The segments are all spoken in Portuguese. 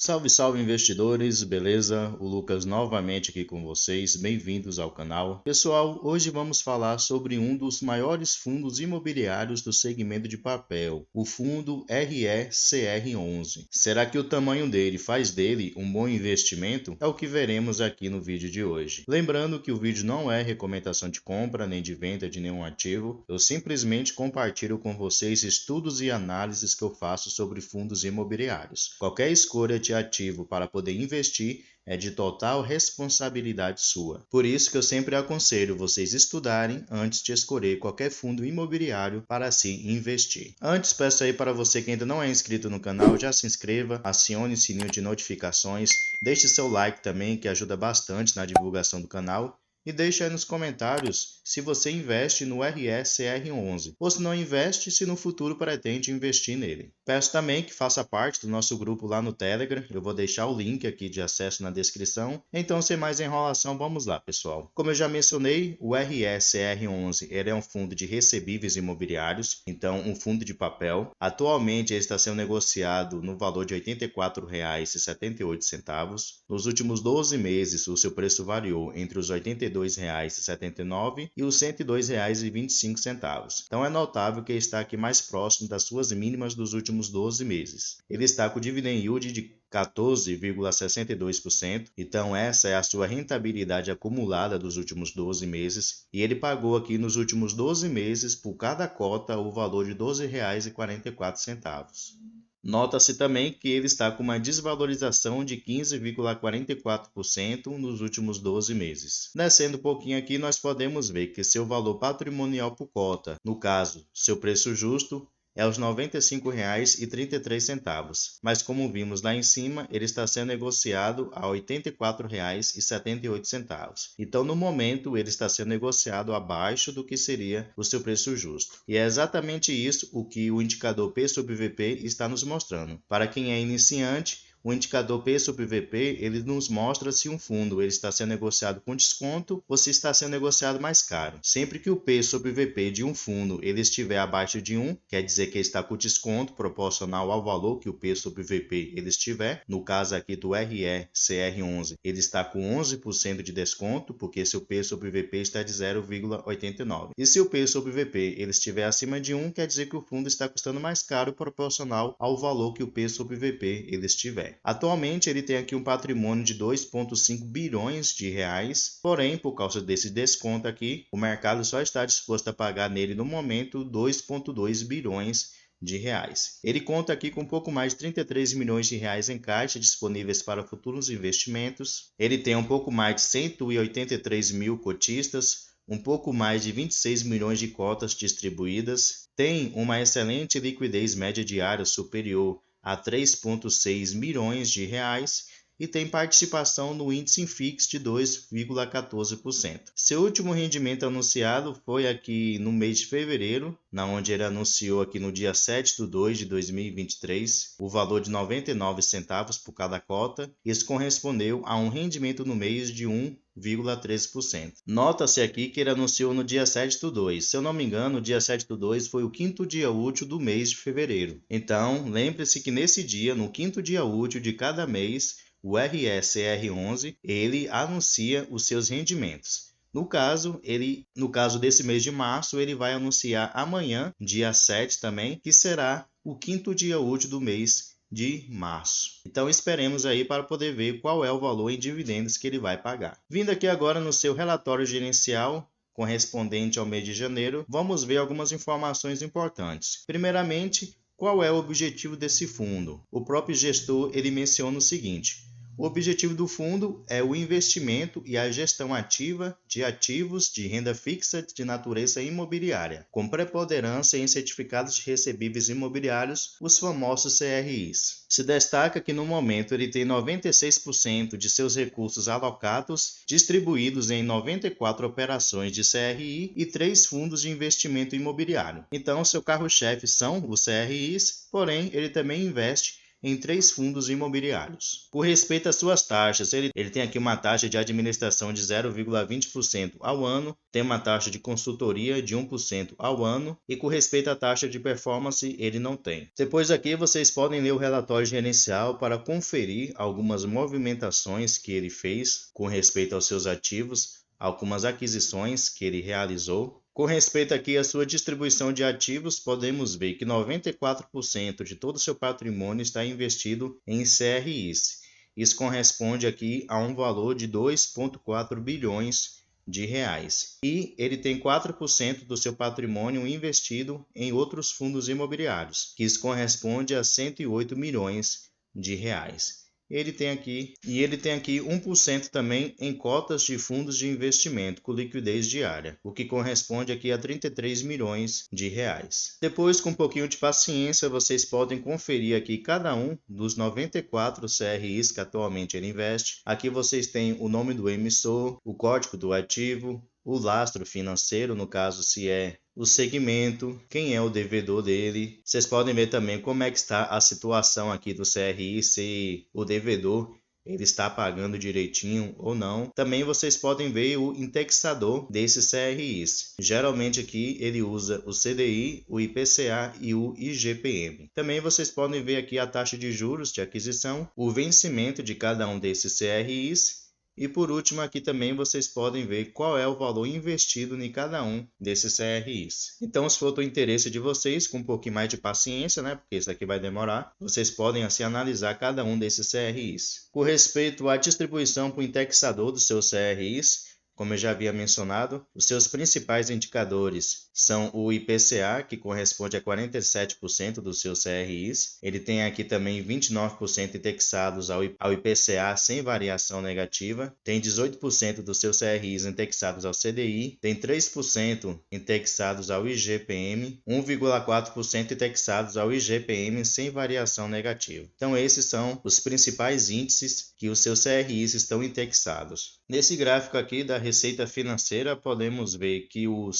Salve, salve investidores, beleza? O Lucas novamente aqui com vocês, bem-vindos ao canal. Pessoal, hoje vamos falar sobre um dos maiores fundos imobiliários do segmento de papel, o fundo RECR11. Será que o tamanho dele faz dele um bom investimento? É o que veremos aqui no vídeo de hoje. Lembrando que o vídeo não é recomendação de compra nem de venda de nenhum ativo, eu simplesmente compartilho com vocês estudos e análises que eu faço sobre fundos imobiliários. Qualquer escolha de ativo para poder investir é de total responsabilidade sua. Por isso que eu sempre aconselho vocês estudarem antes de escolher qualquer fundo imobiliário para se investir. Antes, peço aí para você que ainda não é inscrito no canal, já se inscreva, acione o sininho de notificações, deixe seu like também, que ajuda bastante na divulgação do canal. E deixe aí nos comentários se você investe no RECR11 ou se não investe, se no futuro pretende investir nele. Peço também que faça parte do nosso grupo lá no Telegram, eu vou deixar o link aqui de acesso na descrição. Então, sem mais enrolação, vamos lá, pessoal. Como eu já mencionei, o RECR11 ele é um fundo de recebíveis imobiliários, então um fundo de papel. Atualmente ele está sendo negociado no valor de R$ 84,78. Nos últimos 12 meses, o seu preço variou entre os R$ 82,79 e os R$ 102,25. Então é notável que está aqui mais próximo das suas mínimas dos últimos 12 meses. Ele está com dividend yield de 14,62%, então essa é a sua rentabilidade acumulada dos últimos 12 meses, e ele pagou aqui nos últimos 12 meses por cada cota o valor de R$ 12,44. Nota-se também que ele está com uma desvalorização de 15,44% nos últimos 12 meses. Descendo um pouquinho aqui, nós podemos ver que seu valor patrimonial por cota, no caso, seu preço justo, é os R$ 95,33, mas como vimos lá em cima, ele está sendo negociado a R$ 84,78. Então, no momento, ele está sendo negociado abaixo do que seria o seu preço justo. E é exatamente isso o que o indicador P sobre VP está nos mostrando. Para quem é iniciante, o indicador P sobre VP ele nos mostra se um fundo ele está sendo negociado com desconto ou se está sendo negociado mais caro. Sempre que o P sobre VP de um fundo ele estiver abaixo de 1, quer dizer que ele está com desconto proporcional ao valor que o P sobre VP ele estiver. No caso aqui do RECR11, ele está com 11% de desconto, porque seu P sobre VP está de 0,89. E se o P sobre VP ele estiver acima de 1, quer dizer que o fundo está custando mais caro proporcional ao valor que o P sobre VP ele estiver. Atualmente ele tem aqui um patrimônio de 2,5 bilhões de reais, porém por causa desse desconto aqui, o mercado só está disposto a pagar nele no momento 2,2 bilhões de reais. Ele conta aqui com um pouco mais de 33 milhões de reais em caixa disponíveis para futuros investimentos. Ele tem um pouco mais de 183 mil cotistas, um pouco mais de 26 milhões de cotas distribuídas, tem uma excelente liquidez média diária superior a 3,6 milhões de reais e tem participação no índice Infix de 2,14%. Seu último rendimento anunciado foi aqui no mês de fevereiro, onde ele anunciou aqui no dia 7/2 de 2023 o valor de 99 centavos por cada cota. Isso correspondeu a um rendimento no mês de 1,13%. Nota-se aqui que ele anunciou no dia 7/2. Se eu não me engano, o dia 7/2 foi o quinto dia útil do mês de fevereiro. Então, lembre-se que nesse dia, no quinto dia útil de cada mês, o RECR11 ele anuncia os seus rendimentos. No caso desse mês de março, ele vai anunciar amanhã, dia 7 também, que será o quinto dia útil do mês de março. Então esperemos aí para poder ver qual é o valor em dividendos que ele vai pagar. Vindo aqui agora no seu relatório gerencial correspondente ao mês de janeiro, vamos ver algumas informações importantes. Primeiramente, qual é o objetivo desse fundo? O próprio gestor ele menciona o seguinte: o objetivo do fundo é o investimento e a gestão ativa de ativos de renda fixa de natureza imobiliária, com preponderância em certificados de recebíveis imobiliários, os famosos CRIs. Se destaca que no momento ele tem 96% de seus recursos alocados, distribuídos em 94 operações de CRI e 3 fundos de investimento imobiliário. Então, seu carro-chefe são os CRIs, porém ele também investe em 3 fundos imobiliários. Por respeito às suas taxas, ele tem aqui uma taxa de administração de 0,20% ao ano, tem uma taxa de consultoria de 1% ao ano e com respeito à taxa de performance ele não tem. Depois aqui vocês podem ler o relatório gerencial para conferir algumas movimentações que ele fez com respeito aos seus ativos, algumas aquisições que ele realizou. Com respeito aqui à sua distribuição de ativos, podemos ver que 94% de todo o seu patrimônio está investido em CRIs. Isso corresponde aqui a um valor de 2,4 bilhões de reais. E ele tem 4% do seu patrimônio investido em outros fundos imobiliários, que isso corresponde a 108 milhões de reais. Ele tem aqui 1% também em cotas de fundos de investimento com liquidez diária, o que corresponde aqui a 33 milhões de reais. Depois, com um pouquinho de paciência, vocês podem conferir aqui cada um dos 94 CRIs que atualmente ele investe. Aqui vocês têm o nome do emissor, o código do ativo, o lastro financeiro, no caso se é o segmento, quem é o devedor dele. Vocês podem ver também como é que está a situação aqui do CRI, se o devedor ele está pagando direitinho ou não. Também vocês podem ver o indexador desses CRIs. Geralmente aqui ele usa o CDI, o IPCA e o IGPM. Também vocês podem ver aqui a taxa de juros de aquisição, o vencimento de cada um desses CRIs. E por último, aqui também vocês podem ver qual é o valor investido em cada um desses CRIs. Então, se for do interesse de vocês, com um pouquinho mais de paciência, né, porque isso aqui vai demorar, vocês podem assim analisar cada um desses CRIs. Com respeito à distribuição para o indexador dos seus CRIs, como eu já havia mencionado, os seus principais indicadores são o IPCA, que corresponde a 47% dos seus CRIs. Ele tem aqui também 29% indexados ao IPCA sem variação negativa. Tem 18% dos seus CRIs indexados ao CDI. Tem 3% indexados ao IGPM. 1,4% indexados ao IGPM sem variação negativa. Então esses são os principais índices que os seus CRIs estão indexados. Nesse gráfico aqui da receita financeira, podemos ver que o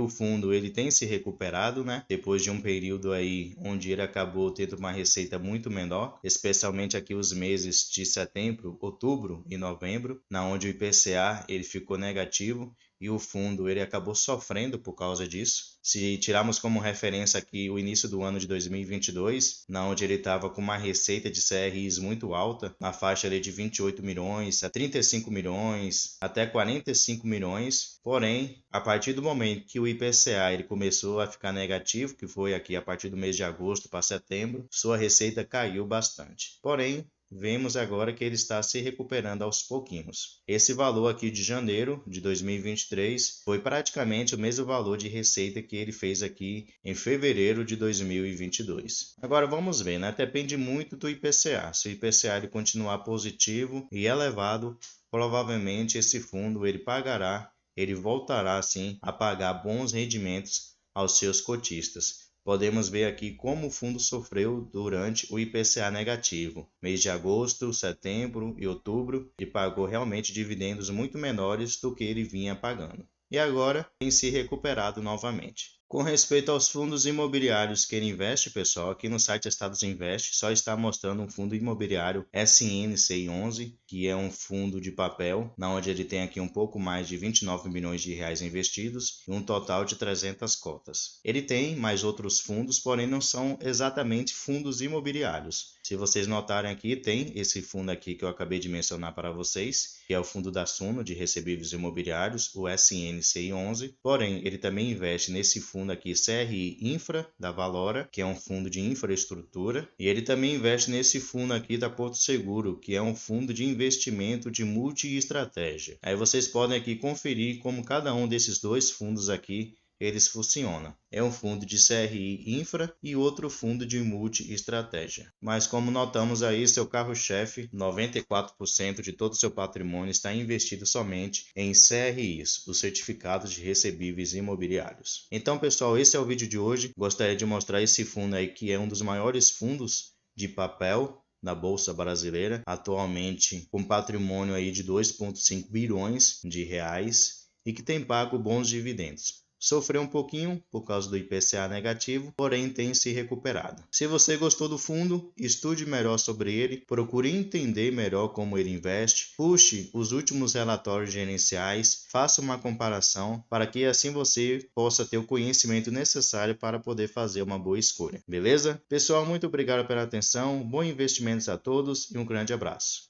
fundo ele tem se recuperado, né? Depois de um período aí onde ele acabou tendo uma receita muito menor, especialmente aqui os meses de setembro, outubro e novembro, na onde o IPCA ele ficou negativo e o fundo ele acabou sofrendo por causa disso. Se tirarmos como referência aqui o início do ano de 2022, na onde ele estava com uma receita de CRIs muito alta, na faixa ali de 28 milhões a 35 milhões, até 45 milhões. Porém, a partir do momento que o IPCA ele começou a ficar negativo, que foi aqui a partir do mês de agosto para setembro, sua receita caiu bastante. Porém, vemos agora que ele está se recuperando aos pouquinhos. Esse valor aqui de janeiro de 2023 foi praticamente o mesmo valor de receita que ele fez aqui em fevereiro de 2022. Agora vamos ver, né? Depende muito do IPCA. Se o IPCA ele continuar positivo e elevado, provavelmente esse fundo ele voltará sim a pagar bons rendimentos aos seus cotistas. Podemos ver aqui como o fundo sofreu durante o IPCA negativo. Mês de agosto, setembro e outubro, ele pagou realmente dividendos muito menores do que ele vinha pagando. E agora tem se recuperado novamente. Com respeito aos fundos imobiliários que ele investe, pessoal, aqui no site Estados Invest só está mostrando um fundo imobiliário SNCI11, que é um fundo de papel, onde ele tem aqui um pouco mais de 29 milhões de reais investidos e um total de 300 cotas. Ele tem mais outros fundos, porém não são exatamente fundos imobiliários. Se vocês notarem aqui, tem esse fundo aqui que eu acabei de mencionar para vocês, que é o fundo da Suno de recebíveis imobiliários, o SNCI11. Porém, ele também investe nesse fundo aqui, CRI Infra, da Valora, que é um fundo de infraestrutura. E ele também investe nesse fundo aqui da Porto Seguro, que é um fundo de investimento de multi-estratégia. Aí vocês podem aqui conferir como cada um desses dois fundos aqui eles funcionam. É um fundo de CRI Infra e outro fundo de multi-estratégia. Mas como notamos aí, seu carro-chefe, 94% de todo o seu patrimônio está investido somente em CRIs, os certificados de recebíveis imobiliários. Então, pessoal, esse é o vídeo de hoje. Gostaria de mostrar esse fundo aí que é um dos maiores fundos de papel na Bolsa Brasileira, atualmente com patrimônio aí de 2,5 bilhões de reais e que tem pago bons dividendos. sofreu um pouquinho por causa do IPCA negativo, porém tem se recuperado. Se você gostou do fundo, estude melhor sobre ele, procure entender melhor como ele investe, puxe os últimos relatórios gerenciais, faça uma comparação para que assim você possa ter o conhecimento necessário para poder fazer uma boa escolha. Beleza? Pessoal, muito obrigado pela atenção, bons investimentos a todos e um grande abraço.